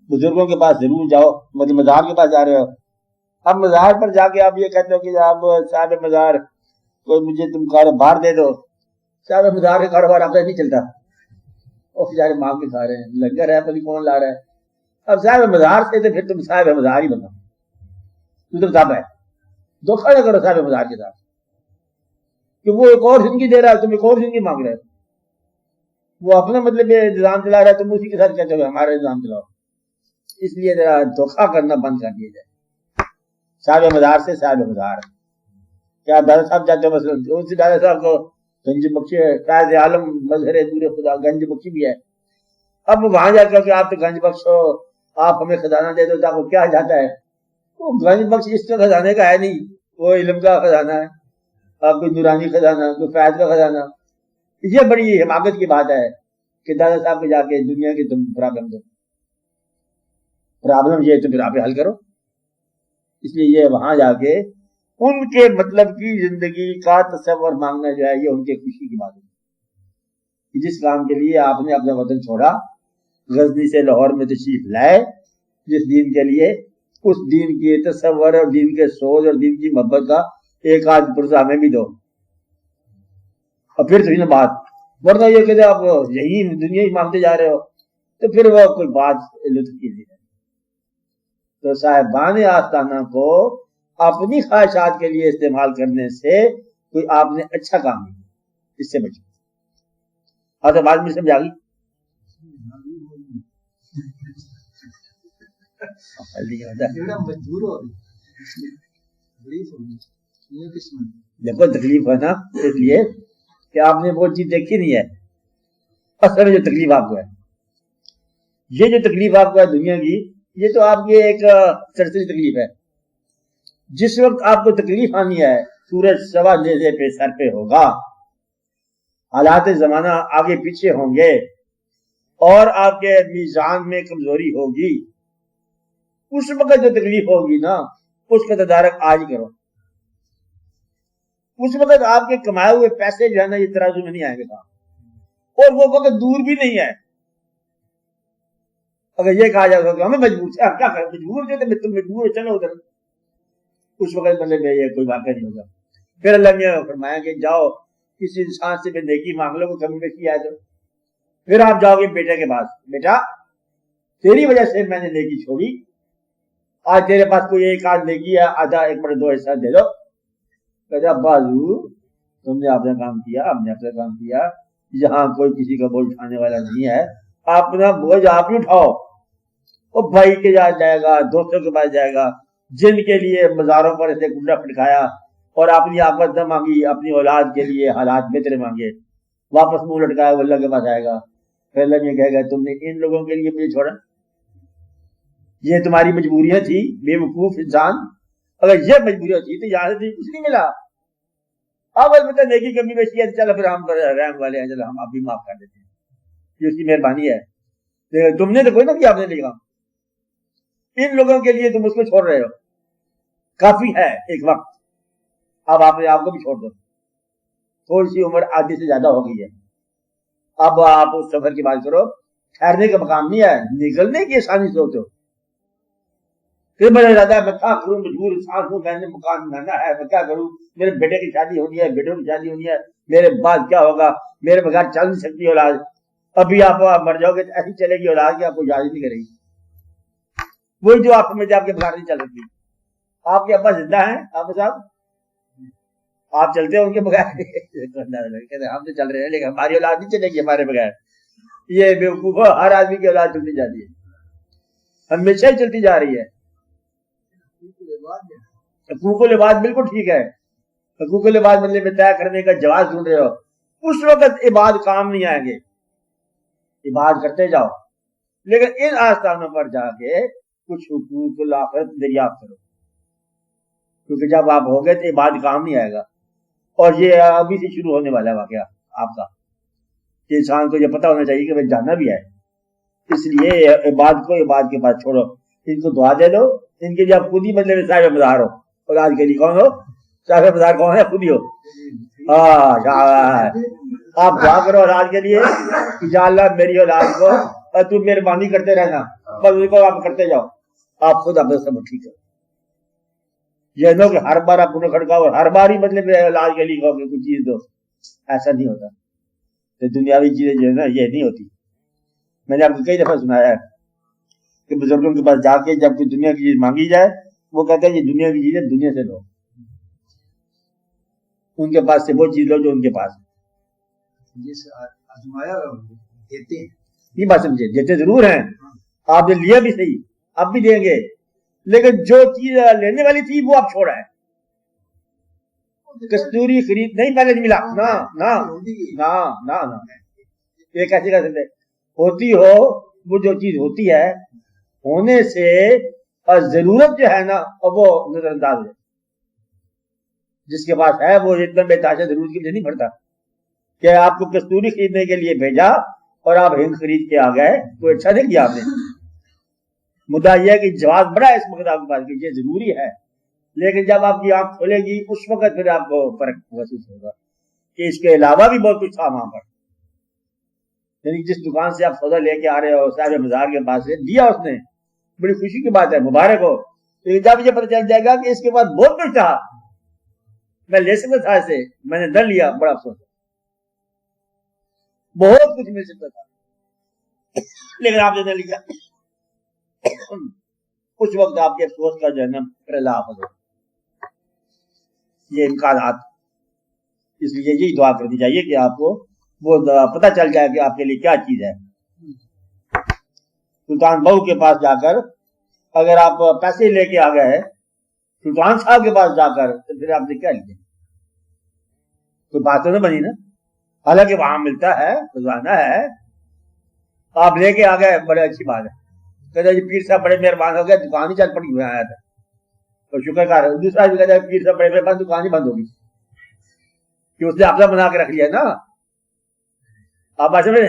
بزرگوں کے پاس ضرور جاؤ، مطلب مزار کے پاس جا رہے ہو، اب مزار پر جا کے آپ یہ کہتے ہو کہ آپ صاحب مزار کوئی مجھے تم کاروبار دے دو، صاحب مزار کا کاروبار آپ کا نہیں چلتا، وہ بیچارے مانگ کے کھا رہے ہیں، لنگر ہے پتہ کون لا رہا ہے، اب صاحب مزار سے تو پھر تم صاحب مزار ہی بنو، تو صاحب ہے، دھوکھا نہ کرو صاحب مزار کے ساتھ، کہ وہ ایک اور زندگی دے رہا ہے، تم ایک اور زندگی مانگ رہے ہو، وہ اپنا مطلب یہ نظام چلا رہا ہے، تم اسی کے ساتھ کہتے ہو ہمارا نظام چلاؤ، اس لیے ذرا دھوکھا کرنا بند کر دیا جائے، صاحب مزار سے صاحب مزار، کیا دادا صاحب چاہتے ہو مثلاً اسی دادا صاحب کو گنج بخشی قائد عالم مظہر دور خدا گنج بخشی بھی ہے، اب وہاں جا کر کہ آپ تو گنج بخش ہو، آپ ہمیں خزانہ دے دو، تو آپ کو کیا جاتا ہے، وہ گنج بخش اس کا خزانے کا ہے نہیں، وہ علم کا خزانہ ہے، کوئی نورانی خزانہ، کوئی فیض کا خزانہ، یہ بڑی حماقت کی بات ہے کہ دادا صاحب کو جا کے دنیا کی تم پرابلم دو، پرابلم یہ تو پھر آپ حل کرو، اس لیے یہ وہاں جا کے ان کے مطلب کی زندگی کا تصور مانگنا جو ہے یہ ان کے خوشی کی بات ہے، جس کام کے لیے آپ نے اپنا وطن چھوڑا، غزنی سے لاہور میں تشریف لائے، جس دین کے لیے، اس دین کی تصور اور دین کے سوچ اور دین کی محبت کا ایک آدھ پرزہ ہمیں بھی دو، اور پھر تو یہ بات، ورنہ یہ کہتے آپ یہی دنیا ہی مانگتے جا رہے ہو، تو پھر وہ کوئی بات لطف کی نہیں ہے۔ تو صاحبان آستانہ کو اپنی خواہشات کے لیے استعمال کرنے سے کوئی آپ نے اچھا کام نہیں، اس سے بچو۔ اور تو بات میں سمجھا گئی، دیکھو تکلیف ہے نا، اس لیے کہ آپ نے وہ چیز دیکھی نہیں ہے، اصل میں جو تکلیف آپ کو ہے، یہ جو تکلیف آپ کو ہے دنیا کی، یہ تو آپ کی ایک سرسری تکلیف ہے، جس وقت آپ کو تکلیف آنی ہے سورج سوا نیزے پہ سر پہ ہوگا، حالات زمانہ آگے پیچھے ہوں گے، اور آپ کے میزان میں کمزوری ہوگی، اس وقت جو تکلیف ہوگی نا اس کا تدارک آج کرو، اس وقت آپ کے کمائے ہوئے پیسے جو ہے نا یہ ترازو میں نہیں آئیں گے، اور وہ وقت دور بھی نہیں ہے۔ اگر یہ کہا جائے کہ ہمیں مجبور سے، کیا کریں مجبور تھے تو تم مجبور چلو ادھر، اس وقت مطلب یہ کوئی واقعہ نہیں ہوگا۔ پھر اللہ نے فرمایا کہ جاؤ کسی انسان سے بھی نیکی مانگ لو، وہ کمی بیشی آئے تو پھر آپ جاؤ گے بیٹے کے پاس، بیٹا تیری وجہ سے میں نے نیکی چھوڑی، آج تیرے پاس کوئی ایک آدھ نیکی ہے، آدھا ایک بڑے دو حصہ دے دو، کہتا بازو تم نے اپنا کام کیا، ہم نے اپنا کام کیا، یہاں کوئی کسی کا بوجھ اٹھانے والا نہیں ہے، اپنا بوجھ آپ ہی اٹھاؤ، وہ بھائی کے پاس جائے گا، دوستوں کے پاس جائے گا، جن کے لیے مزاروں پر ایسے گنڈا پھٹکایا اور اپنی آفت نہ مانگی، اپنی اولاد کے لیے حالات بہتر مانگے، واپس منہ لٹکایا وہ اللہ کے پاس آئے گا، پھر اللہ یہ کہے گا تم نے ان لوگوں کے لیے مجھے چھوڑا، یہ تمہاری مجبوریاں تھی بے وقوف انسان، اگر یہ مجبوریاں تھی تو یہاں سے کچھ نہیں ملا، اب البتہ نیکی کمی بیشی ہے، چلو پھر ہم رحم والے ہیں، چلو ہم آپ بھی معاف کر دیتے ہیں، یہ اس کی مہربانی ہے، تم نے تو کوئی نہ کیا آپ نے لکھا، ان لوگوں کے لیے تم اس کو چھوڑ رہے ہو، کافی ہے ایک وقت، اب آپ نے آپ کو بھی چھوڑ دو، تھوڑی سی عمر آدھی سے زیادہ ہو گئی ہے، اب آپ اس سفر کی بات کرو، ٹھہرنے کا مقام نہیں ہے، نکلنے کی آسانی سوچو، پھر میرا ارادہ ہے میں کیا کروں، مجبور انسان ہوں، میں نے مکان بنانا ہے، میں کیا کروں، میرے بیٹے کی شادی ہونی ہے، بیٹوں کی شادی ہونی ہے، میرے بعد کیا ہوگا، میرے بغیر چل نہیں سکتی اولاد، ابھی آپ مر جاؤ گے تو ایسی چلے گی اولاد کی آپ کو یاد نہیں کرے گی، وہی جو آپ سمجھتے آپ کے بغیر نہیں چل سکتی، آپ کے ابا زندہ ہیں آپ صاحب، آپ چلتے ہو ان کے بغیر، ہم تو چل رہے ہیں لیکن ہماری اولاد نہیں چلے گی ہمارے بغیر، یہ بیوقوف ہر آدمی کی اولاد چلتی جاتی ہے، ہمیشہ ہی چلتی جا رہی ہے۔ حقوق العباد بالکل ٹھیک ہے، حقوق العباد مطلب میں طے کرنے کا جواز ڈھونڈ رہے ہو، اس وقت عباد کام نہیں آئیں گے، عباد کرتے جاؤ، لیکن ان آستانوں پر جا کے کچھ حقوق الآخرت دریافت کرو، کیونکہ جب آپ ہو گئے تو عباد کام نہیں آئے گا، اور یہ ابھی سے شروع ہونے والا ہے واقعہ آپ کا، کہ انسان کو یہ پتہ ہونا چاہیے کہ میں جانا بھی ہے، اس لیے عباد کو عباد کے پاس چھوڑو، ان کو دعا دے دو، ان کے جب خود ہی مطلب صاحب مزار ہو، اور آج کے لیے کون ہو صاحب مزار، کون ہے خود ہی ہو، آپ دعا کرو اور آج کے لیے کہ یا اللہ میری اولاد کو اور تم مہربانی کرتے رہنا، بس اس کو آپ کرتے جاؤ, آپ خود اپنے سب ٹھیک ہے. یہ نہ کہ ہر بار آپ انہیں کھڑکاؤ اور ہر بار ہی مطلب علاج کے لیے کہو کہ کچھ چیز دو, ایسا نہیں ہوتا. تو دنیاوی چیزیں جو ہے نا یہ نہیں ہوتی. میں نے آپ کو کئی دفعہ سنایا ہے کہ بزرگوں کے پاس جا کے جب کوئی دنیا کی چیز مانگی جائے, وہ کہتے ہیں یہ دنیا کی چیز ہے, دنیا سے لو, ان کے پاس سے وہ چیز لو جو ان کے پاس ہے. دیتے ہیں, یہ بات سمجھے, دیتے ضرور ہیں, آپ نے لیا بھی صحیح, آپ بھی دیں گے, لیکن جو چیز لینے والی تھی وہ آپ چھوڑا ہے. کستوری خرید نہیں پہلے ملا, نہ نہ نہ نہ نہ, یہ کیسے کر سکتے ہوتی ہو, وہ جو چیز ہوتی ہے ہونے سے اور ضرورت جو ہے نا وہ نظر انداز ہے. جس کے پاس ہے وہ اتنا بے تاشا ضرورت کے لیے نہیں پڑتا کہ آپ کو کستوری خریدنے کے لیے بھیجا اور آپ ہنگ خرید کے آ گئے, کوئی اچھا نہیں کیا آپ نے. مدعا یہ ہے کہ جواز بڑا ہے اس وقت آپ کے پاس کہ یہ ضروری ہے, لیکن جب آپ کی آنکھ کھولے گی اس وقت پھر آپ کو فرق محسوس ہوگا کہ اس کے علاوہ بھی بہت کچھ تھا وہاں پر. یعنی جس دکان سے آپ سودا لے کے آ رہے ہو صاحب بازار کے پاس سے دیا اس نے, بڑی خوشی کی بات ہے, مبارک ہو. لیکن جب یہ پتہ چل جائے گا کہ اس کے پاس بہت کچھ تھا, میں لے سکتا تھا اسے, میں نے نہ لیا, بڑا افسوس ہے. بہت کچھ مل سکتا تھا لیکن آپ نے نہ لیا, اس وقت آپ کے افسوس کا جو ہے نا پرلاپ ہو. یہ امکانات, اس لیے یہی دعا کرنی چاہیے کہ آپ کو وہ پتہ چل جائے کہ آپ کے لیے کیا چیز ہے. سلطان بہو کے پاس جا کر اگر آپ پیسے لے کے آ گئے سلطان صاحب کے پاس جا کر, تو پھر آپ نے کیا لیا؟ کوئی بات تو نہ بنی نا. حالانکہ وہاں ملتا ہے, خزانہ ہے, آپ لے کے آ گئے, بڑے اچھی بات ہے. کہتے ہیں پیر صاحب بڑے مہربان ہو گئے, دکان ہی چل پڑی ہوئے آیا تھا, تو شکر کار. دوسرا بھی کہتا ہے پیر صاحب بڑے مہربان, دکان ہی بند ہوگی, کہ اس نے اپنا بنا کے رکھ لیا نا. آپ بات سمجھے,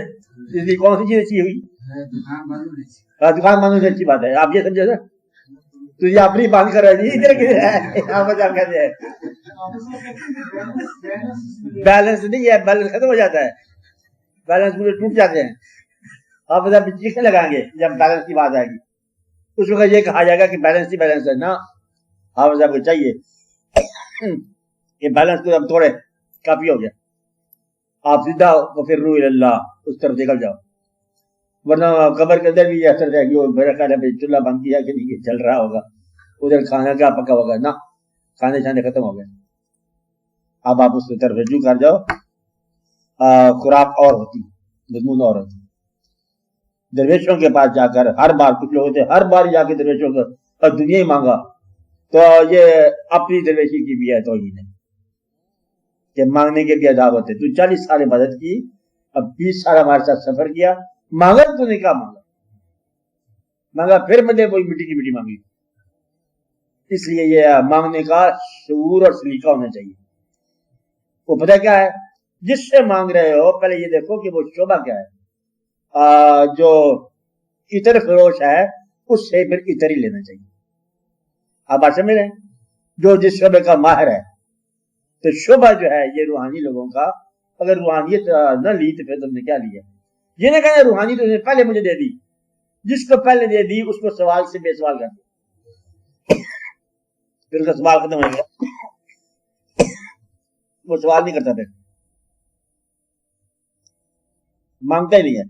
اس لیے کون سی چیز اچھی ہوئی؟ دکان بند ہونے سے اچھی بات ہے. آپ یہ سمجھے نا, تو یہ اپنی بند کر رہے ہیں, بیلنس نہیں ہے, بیلنس ختم ہو جاتا ہے, بیلنس پورے ٹوٹ جاتے ہیں. آپ لکھنے لگائیں گے جب بیلنس کی بات آئے گی, اس وقت یہ کہا جائے گا کہ بیلنس ہی بیلنس ہے نا. آپ صاحب کو چاہیے کہ بیلنس کو اب توڑے, کافی ہو گیا, آپ سیدھا پھر روح اللہ اس طرف نکل جاؤ. ورنہ قبر کے اندر بھی یہ اثر ہے کہ میرا خیال ہے چولہا بند کیا کہ نہیں چل رہا ہوگا, ادھر کھانا کیا پکا ہوگا نا, کھانے چھانے ختم ہو گئے. اب آپ اس کی طرف رجوع کر جاؤ. خوراک اور ہوتی, مضمون اور ہوتی. درویشوں کے پاس جا کر ہر بار, کچھ لوگ ہوتے ہر بار جا کے درویشوں کو دنیا ہی مانگا, تو یہ اپنی درویشی کی بھی ہے توہین ہے کہ مانگنے کے بھی عذاب ہوتے. تو 40 سال عبادت کی, اب 20 سال ہمارے ساتھ سفر کیا, مانگا تو نہیں, کہا مانگا پھر مجھے وہی مٹی کی مٹی مانگی. اس لیے یہ مانگنے کا شعور اور سلیقہ ہونا چاہیے. وہ پتہ کیا ہے, جس سے مانگ رہے ہو پہلے یہ دیکھو کہ وہ شعبہ کیا ہے. جو عطر فروش ہے اس سے پھر عطر ہی لینا چاہیے. آپ بات سمجھ رہے ہیں, جو جس شعبے کا ماہر ہے. تو شعبہ جو ہے یہ روحانی لوگوں کا, اگر روحانیت نہ لی تو پھر تم نے کیا لیا؟ یہ نہیں کہنا روحانی تو پہلے مجھے دے دی, جس کو پہلے دے دی اس کو سوال سے بے سوال کر دو, پھر اس کا سوال ختم ہو گیا, وہ سوال نہیں کرتا, پھر مانگتا ہی نہیں ہے.